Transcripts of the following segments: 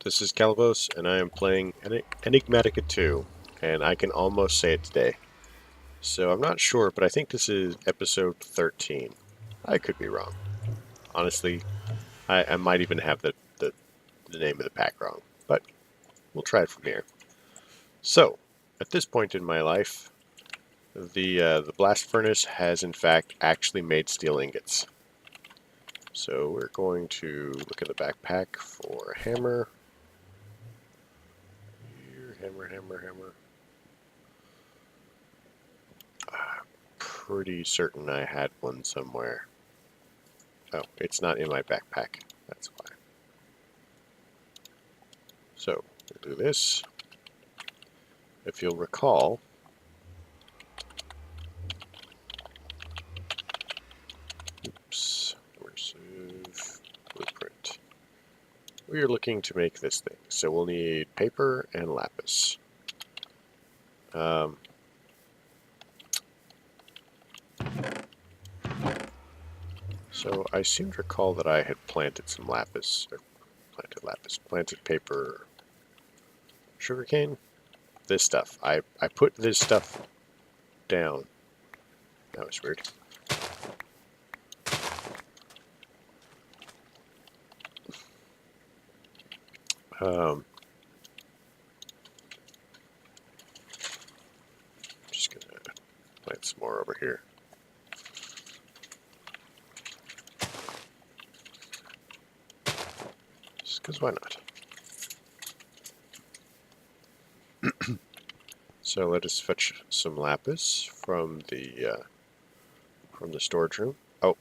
This is Calibos, and I am playing Enigmatica 2, and I can almost say it today. So I'm not sure, but I think this is episode 13. I could be wrong. Honestly, I might even have the name of the pack wrong, but we'll try it from here. So, at this point in my life, the blast furnace has in fact actually made steel ingots. So we're going to look at the backpack for a hammer. Hammer. Pretty certain I had one somewhere. Oh, it's not in my backpack. That's why. So, we'll do this. If you'll recall, Immersive Blueprint. We are looking to make this thing, so we'll need paper and lapis. So I seem to recall that I had planted some lapis, or planted paper, sugarcane. This stuff. I put this stuff down. That was weird. Just gonna plant some more over here. Just because why not? So let us fetch some lapis from the storage room. Oh,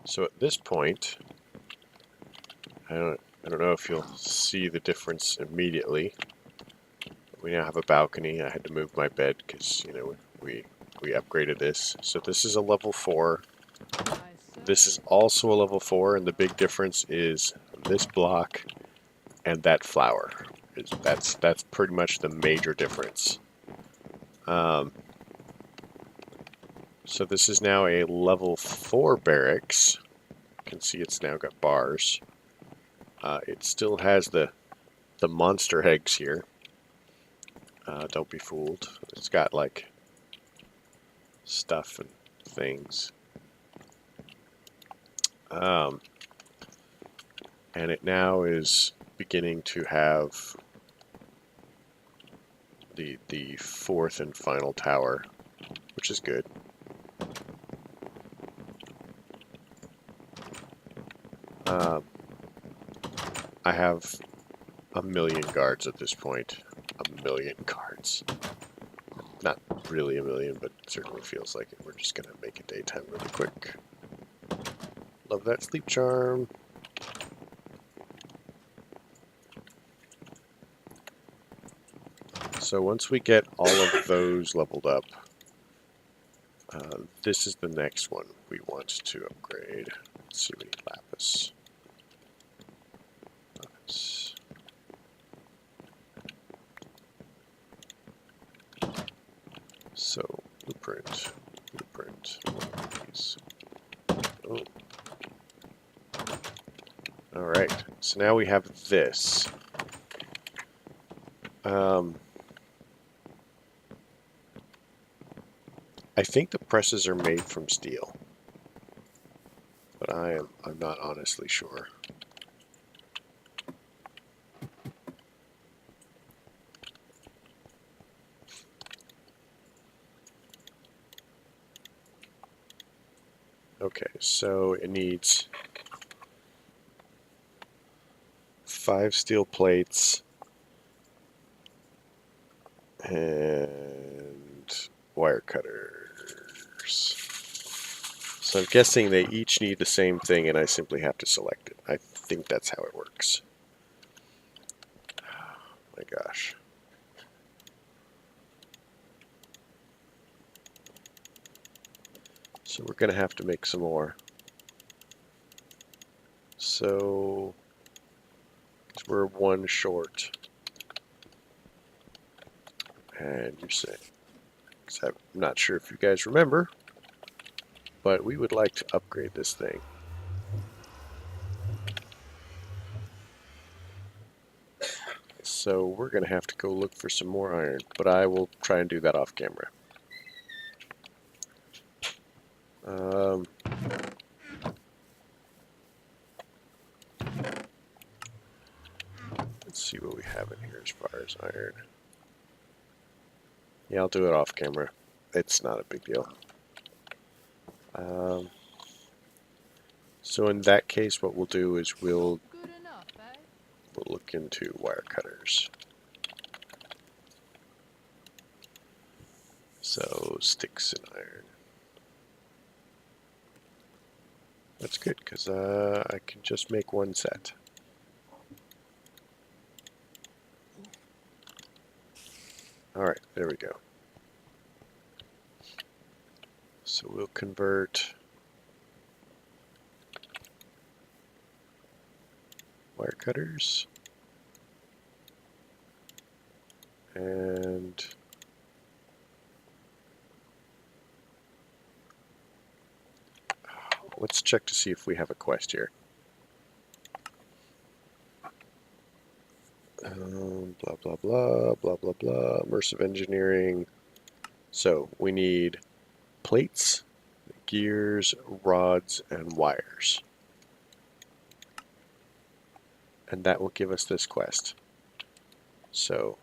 so at this point, I don't know if you'll see the difference immediately. We now have a balcony. I had to move my bed because we upgraded this. So this is a level 4. This is also a level 4, and the big difference is this block and that flower. That's pretty much the major difference. So this is now a level 4 barracks. You can see it's now got bars. It still has the monster eggs here. Don't be fooled. It's got like stuff and things. And it now is beginning to have the 4th and final tower, which is good. I have a million guards at this point. A million guards. Not really a million, but it certainly feels like it. We're just gonna make it daytime really quick. Love that sleep charm. So once we get all of those leveled up, this is the next one we want to upgrade. Let's see, we need lapis. So, blueprint, one of these. Oh. Alright, so now we have this. I think the presses are made from steel, but I'm not honestly sure. Okay, so it needs 5 steel plates and wire cutters. So I'm guessing they each need the same thing and I simply have to select it. I think that's how it works. Oh my gosh. So we're going to have to make some more. So we're 1 short. And you're saying, because I'm not sure if you guys remember, but we would like to upgrade this thing. So we're going to have to go look for some more iron, but I will try and do that off camera. Let's see what we have in here as far as iron. Yeah, I'll do it off camera. It's not a big deal. So in that case, what we'll do is we'll look into wire cutters. So sticks and iron. That's good, because I can just make one set. Alright, there we go. So we'll convert wire cutters and let's check to see if we have a quest here. Blah, blah, blah, blah, blah, blah, Immersive Engineering. So we need plates, gears, rods, and wires. And that will give us this quest. So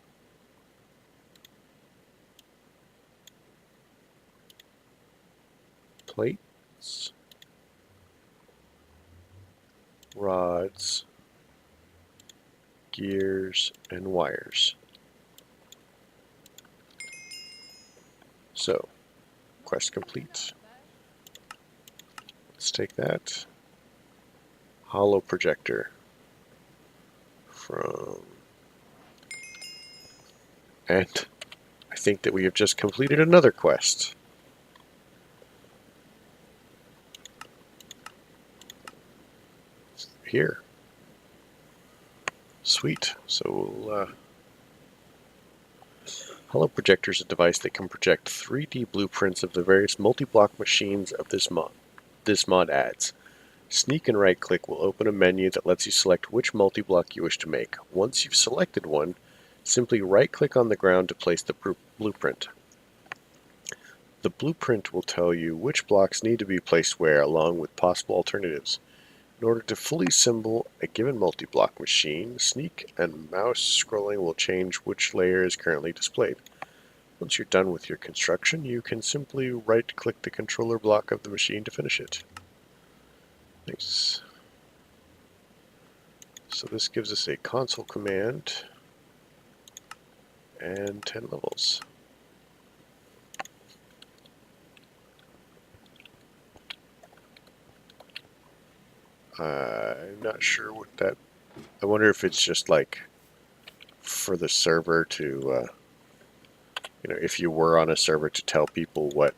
plates, rods, gears, and wires. So, quest complete. Let's take that. Hollow projector from... And I think that we have just completed another quest. Here. Sweet. So we'll... Hollow projector is a device that can project 3D blueprints of the various multi-block machines of this mod adds. Sneak and right-click will open a menu that lets you select which multi-block you wish to make. Once you've selected one, simply right-click on the ground to place the blueprint. The blueprint will tell you which blocks need to be placed where, along with possible alternatives. In order to fully assemble a given multi-block machine, sneak and mouse scrolling will change which layer is currently displayed. Once you're done with your construction, you can simply right-click the controller block of the machine to finish it. Nice. So this gives us a console command and 10 levels. I'm not sure what that... I wonder if it's just like for the server to, you know, if you were on a server to tell people what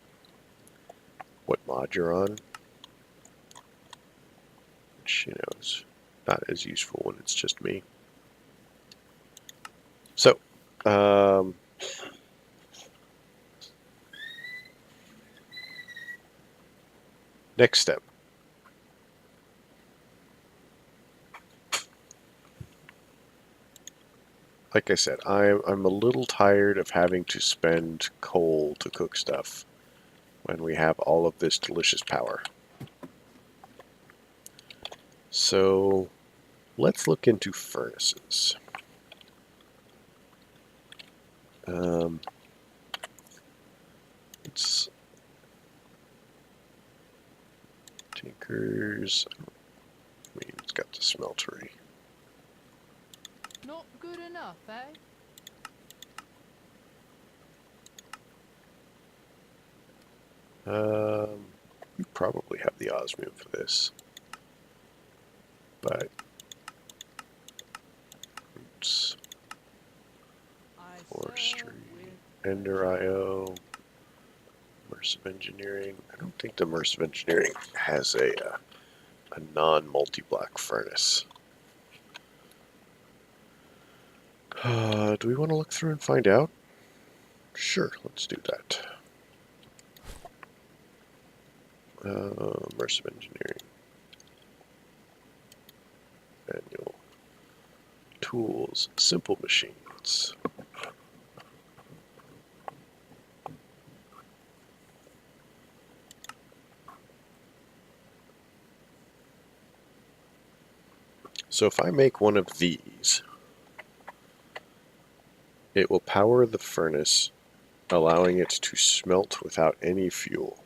mod you're on. Which, you know, is not as useful when it's just me. So, next step. Like I said, I'm a little tired of having to spend coal to cook stuff when we have all of this delicious power. So let's look into furnaces. It's Tinkers. I mean, it's got the smeltery. Not good enough, eh? We probably have the osmium for this, but oops. Forestry, Ender IO, Immersive Engineering. I don't think the Immersive Engineering has a non-multi-block furnace. Do we want to look through and find out? Sure, let's do that. Immersive Engineering. Manual. Tools, simple machines. So if I make one of these, it will power the furnace, allowing it to smelt without any fuel.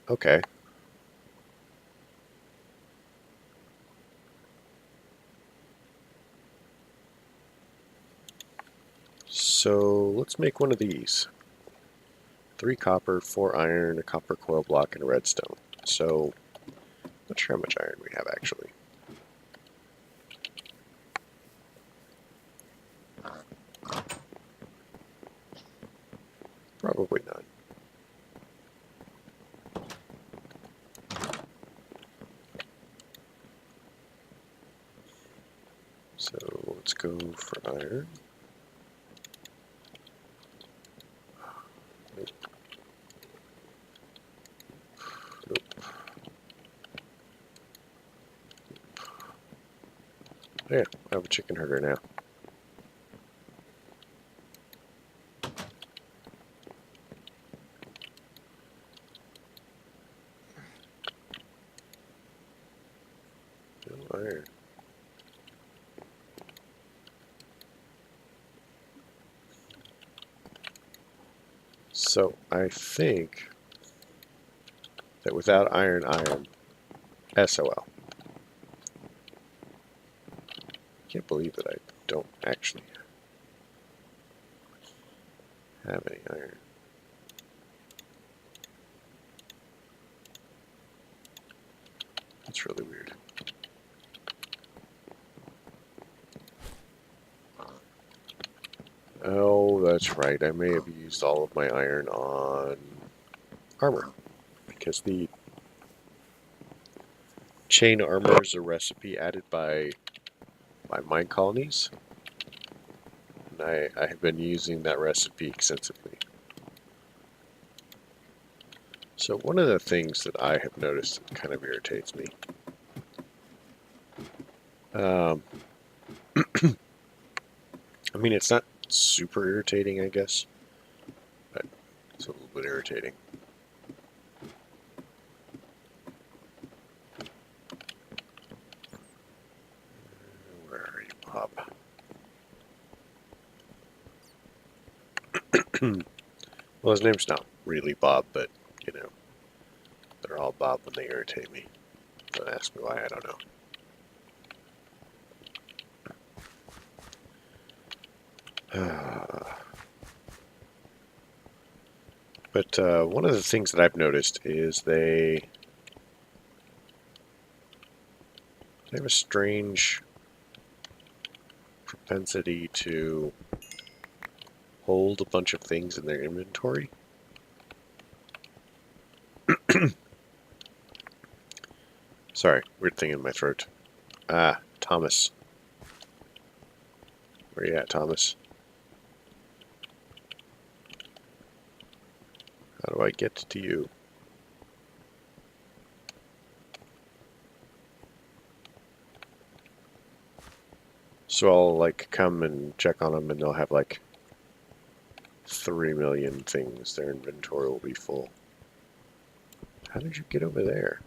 Okay. So let's make one of these. 3 copper, 4 iron, a copper coil block, and a redstone. So, not sure how much iron we have actually. Probably none. So let's go for iron. Nope. Nope. Yeah, I have a chicken herder now. No iron. So I think that without iron, I am SOL. Can't believe that I don't actually have any iron. That's really weird. Oh, that's right. I may have used all of my iron on armor, because the chain armor is a recipe added by mine colonies, and I have been using that recipe extensively. So one of the things that I have noticed that kind of irritates me, I mean, it's not super irritating, I guess, but it's a little bit irritating. Where are you, Bob? Well, his name's not really Bob, but, you know, they're all Bob when they irritate me. Don't ask me why, I don't know. But one of the things that I've noticed is they have a strange propensity to hold a bunch of things in their inventory. Sorry, weird thing in my throat. Ah, Thomas. Where you at, Thomas? How do I get to you? So I'll, like, come and check on them, and they'll have, like, 3 million things. Their inventory will be full. How did you get over there?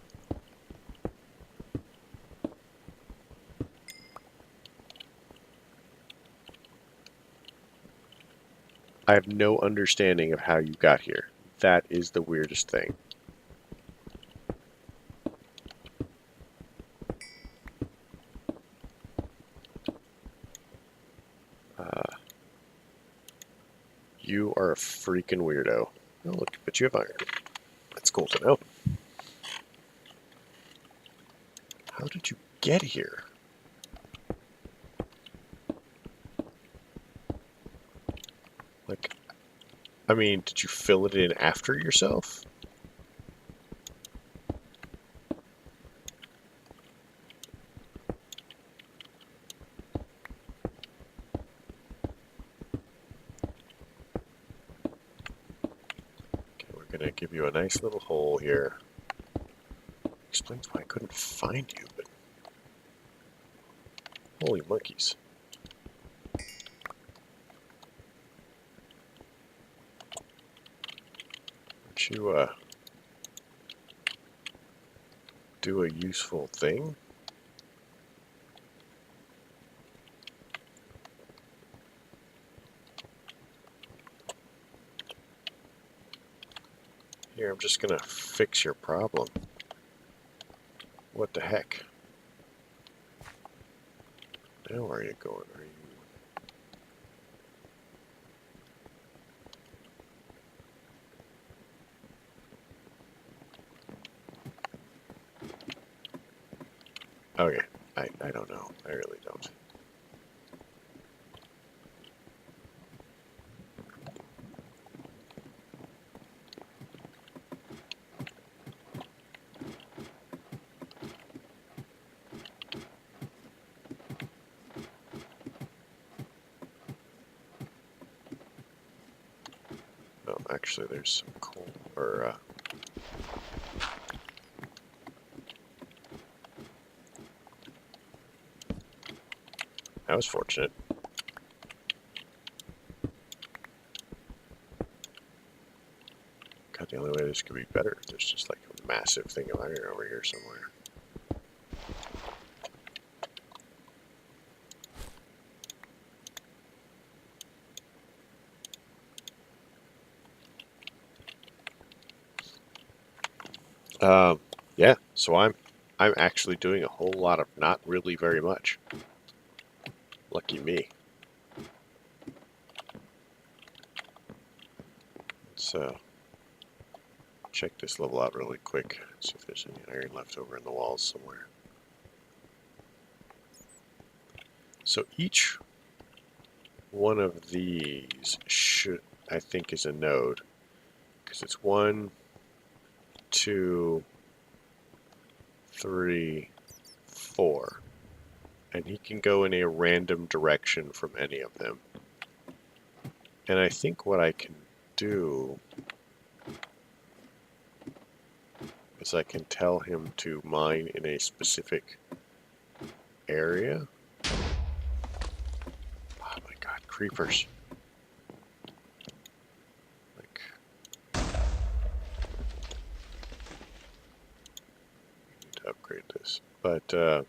I have no understanding of how you got here. That is the weirdest thing. You are a freaking weirdo. Oh, look, but you have iron. That's cool to know. How did you get here? Like, I mean, did you fill it in after yourself? Gonna give you a nice little hole here. Explains why I couldn't find you, but holy monkeys. Don't you, do a useful thing? Here, I'm just gonna fix your problem. What the heck? Now where are you going? Are you... Okay, I don't know. I really don't. No, actually, there's some coal, or, that was fortunate. God, the only way this could be better if there's just like a massive thing of iron over here somewhere. Yeah, so I'm actually doing a whole lot of not really very much. Lucky me. Let's check this level out really quick, see if there's any iron left over in the walls somewhere. So each one of these should, I think, is a node, because it's 1, 2, 3, 4, and he can go in a random direction from any of them. And I think what I can do is I can tell him to mine in a specific area. Oh my god, creepers. Like, need to upgrade this. But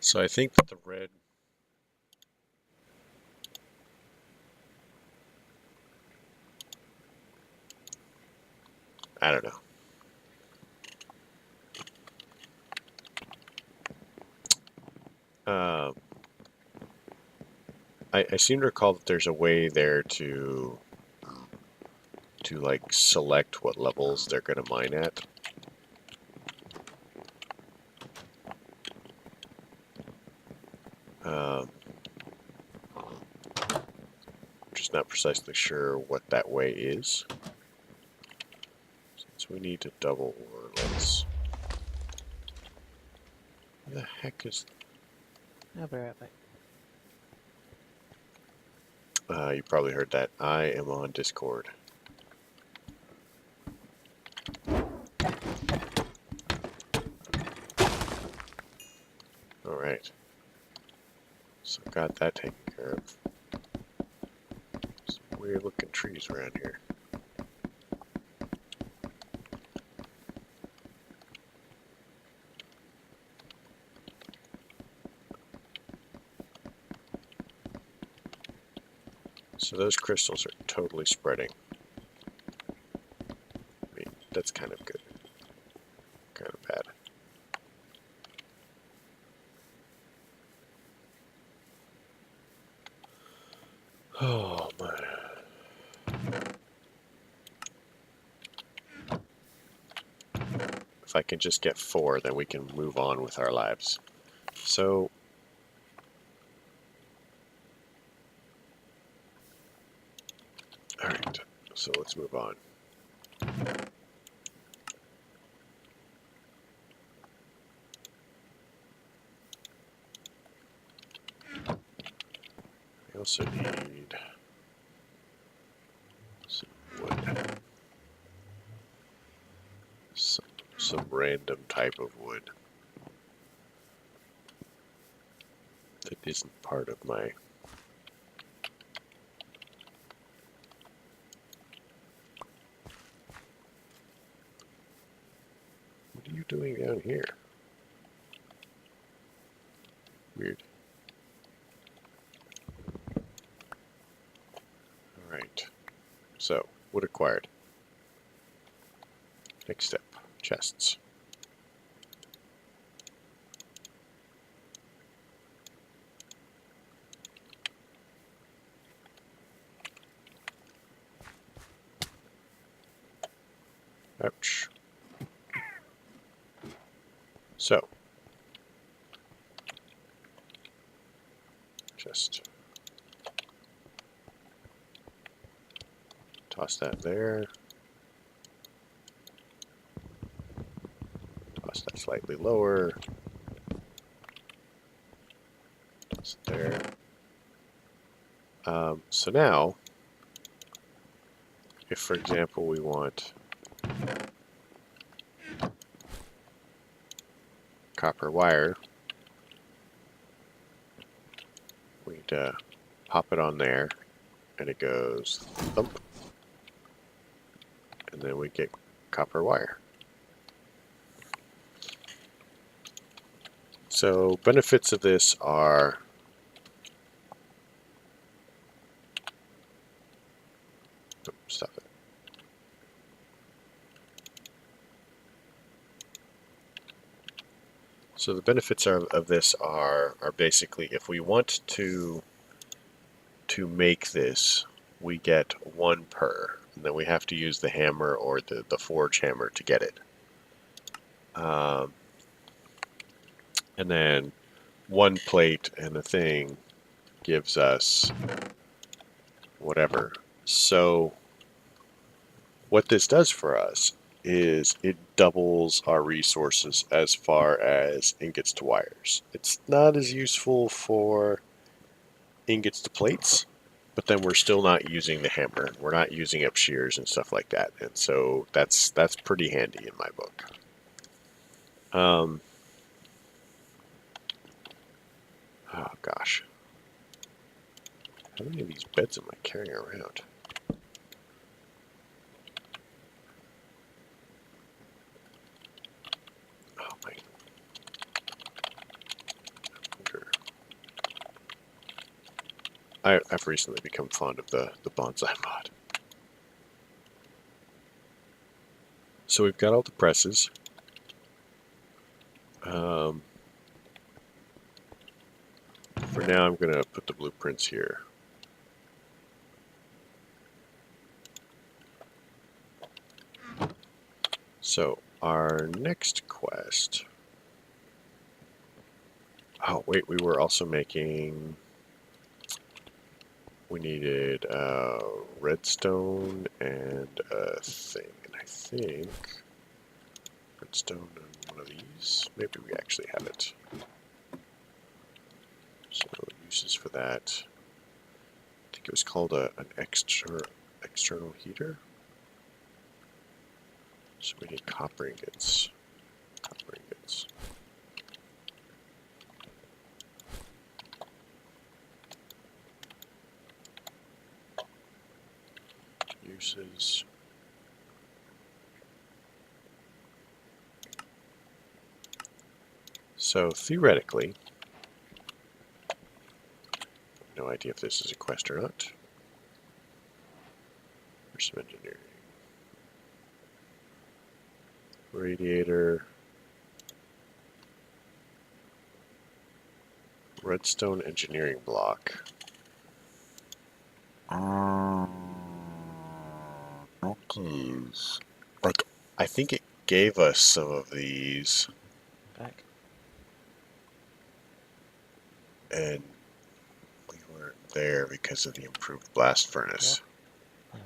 so I think that the red... I don't know. I seem to recall that there's a way there to like select what levels they're going to mine at. I'm just not precisely sure what that way is. Since we need to double ore, let's... Where the heck is... I'll be right back. You probably heard that. I am on Discord. Alright. So got that taken care of. Some weird looking trees around here. So those crystals are totally spreading. I mean, that's kind of good. Kind of bad. Oh, man. If I can just get 4, then we can move on with our lives. So... So let's move on. I also need some wood. Some random type of wood that isn't part of my... What are you doing down here? Weird. Alright. So, wood acquired. Next step. Chests. Ouch. So, just toss that there. Toss that slightly lower. Toss it there. So now, if for example we want copper wire, we'd pop it on there, and it goes thump, and then we get copper wire. So benefits of this are stop it. So the benefits of this are basically if we want to make this, we get one per, and then we have to use the hammer or the forge hammer to get it. And then one plate and the thing gives us whatever. So what this does for us is it doubles our resources as far as ingots to wires. It's not as useful for ingots to plates, but then we're still not using the hammer. We're not using up shears and stuff like that, and so that's pretty handy in my book. Oh gosh, how many of these beds am I carrying around? Oh my. I've recently become fond of the bonsai mod. So we've got all the presses. For now, I'm going to put the blueprints here. So our next quest... Oh, wait, we were also making... We needed redstone and a thing. And I think redstone and one of these. Maybe we actually have it. So uses for that. I think it was called an external heater. So we need copper ingots. Copper ingots. Uses. So theoretically, no idea if this is a quest or not. Immersive Engineering. Radiator. Redstone engineering block. Cookies. Like, I think it gave us some of these. Back. And we weren't there because of the improved blast furnace. No.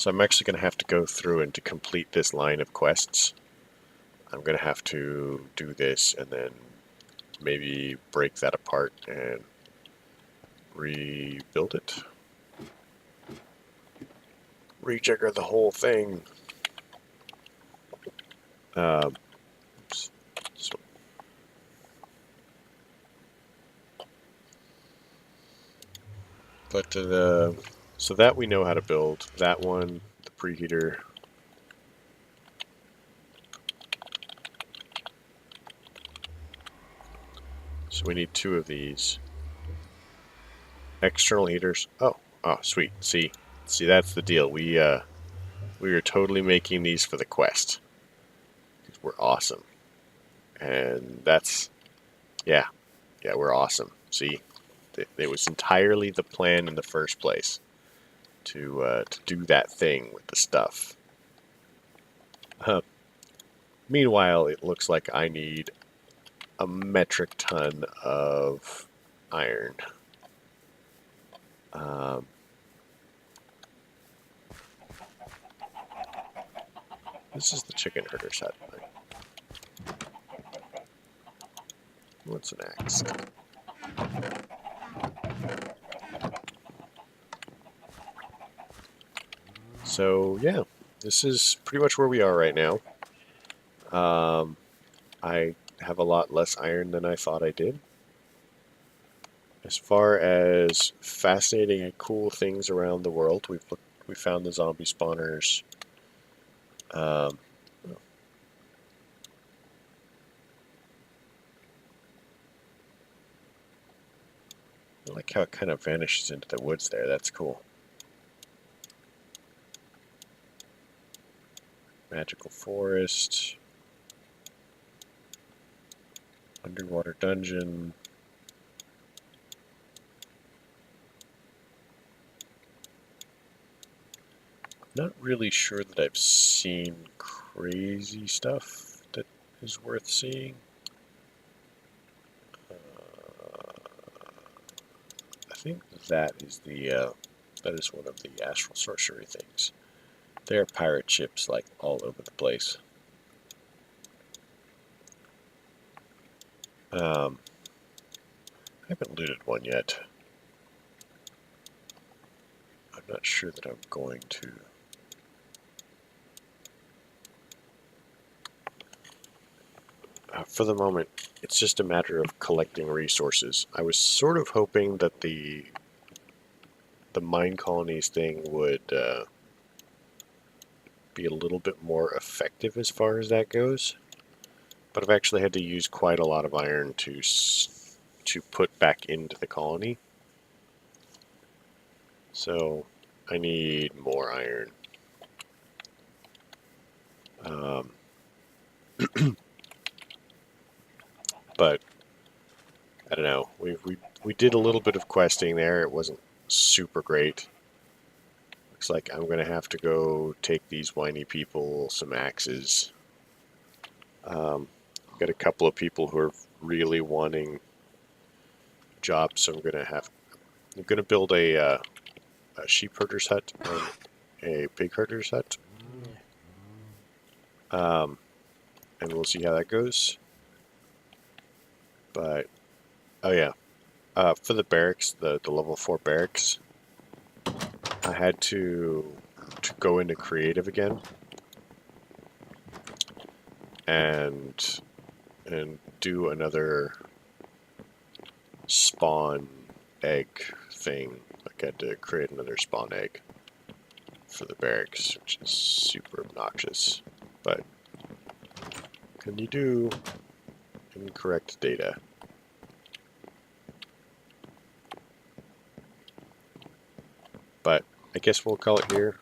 So I'm actually going to have to go through and to complete this line of quests. I'm going to have to do this and then maybe break that apart and rebuild it. Rejigger the whole thing. Oops. So that we know how to build. That one, the preheater. So we need 2 of these. External heaters. Oh, sweet. See, that's the deal. We are totally making these for the quest. We're awesome, and that's yeah, we're awesome. See, it was entirely the plan in the first place to do that thing with the stuff. Meanwhile, it looks like I need a metric ton of iron. Um, this is the chicken herder's hut. What's an axe? So yeah, this is pretty much where we are right now. I have a lot less iron than I thought I did. As far as fascinating and cool things around the world, we found the zombie spawners. Um, I like how it kind of vanishes into the woods there. That's cool. Magical forest. Underwater dungeon. Not really sure that I've seen crazy stuff that is worth seeing. I think that is that is one of the astral sorcery things. There are pirate ships like all over the place. I haven't looted one yet. I'm not sure that I'm going to. For the moment, it's just a matter of collecting resources. I was sort of hoping that the mine colonies thing would be a little bit more effective as far as that goes, but I've actually had to use quite a lot of iron to put back into the colony. So I need more iron. Um, but I don't know. We did a little bit of questing there. It wasn't super great. Looks like I'm gonna have to go take these whiny people some axes. Got a couple of people who are really wanting jobs, so I'm gonna build a sheep herder's hut and a pig herder's hut. And we'll see how that goes. But oh yeah, for the barracks, the level 4 barracks, I had to go into creative again and do another spawn egg thing. Like I had to create another spawn egg for the barracks, which is super obnoxious. But can you do incorrect data? But I guess we'll call it here.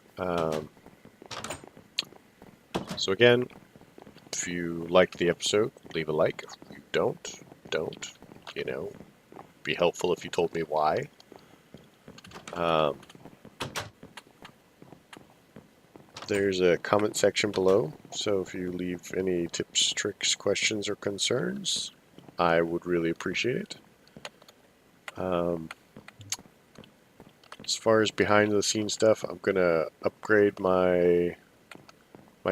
So again, if you liked the episode, leave a like. If you don't. You know, be helpful if you told me why. There's a comment section below, so if you leave any tips, tricks, questions, or concerns, I would really appreciate it. As far as behind the scenes stuff, I'm gonna upgrade my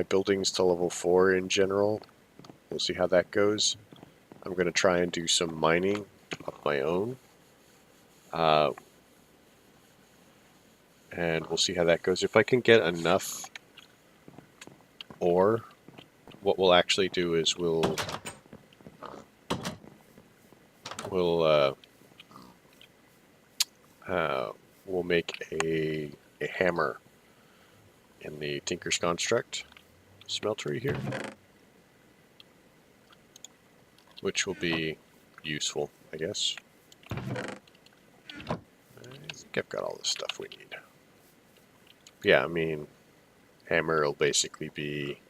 buildings to level 4 in general. We'll see how that goes. I'm gonna try and do some mining of my own. And we'll see how that goes. If I can get enough ore, what we'll actually do is we'll we'll make a hammer in the Tinker's Construct smeltery here, which will be useful, I guess. I think I've got all the stuff we need. Yeah, I mean, hammer will basically be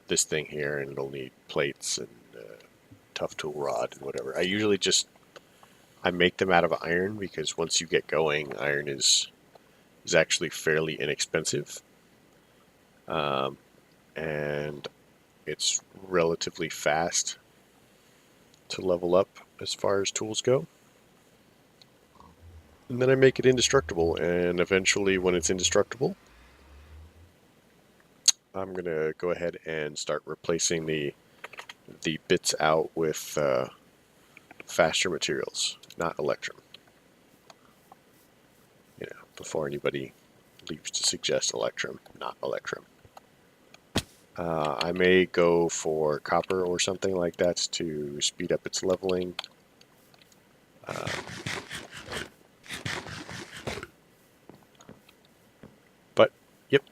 this thing here, and it'll need plates and tough tool rod and whatever. I make them out of iron because once you get going, iron is actually fairly inexpensive, and it's relatively fast to level up as far as tools go. And then I make it indestructible, and eventually when it's indestructible, I'm going to go ahead and start replacing the bits out with faster materials, not electrum. You know, before anybody leaves to suggest electrum, not electrum. I may go for copper or something like that to speed up its leveling. But, yep,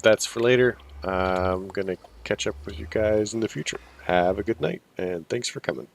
that's for later. I'm going to catch up with you guys in the future. Have a good night, and thanks for coming.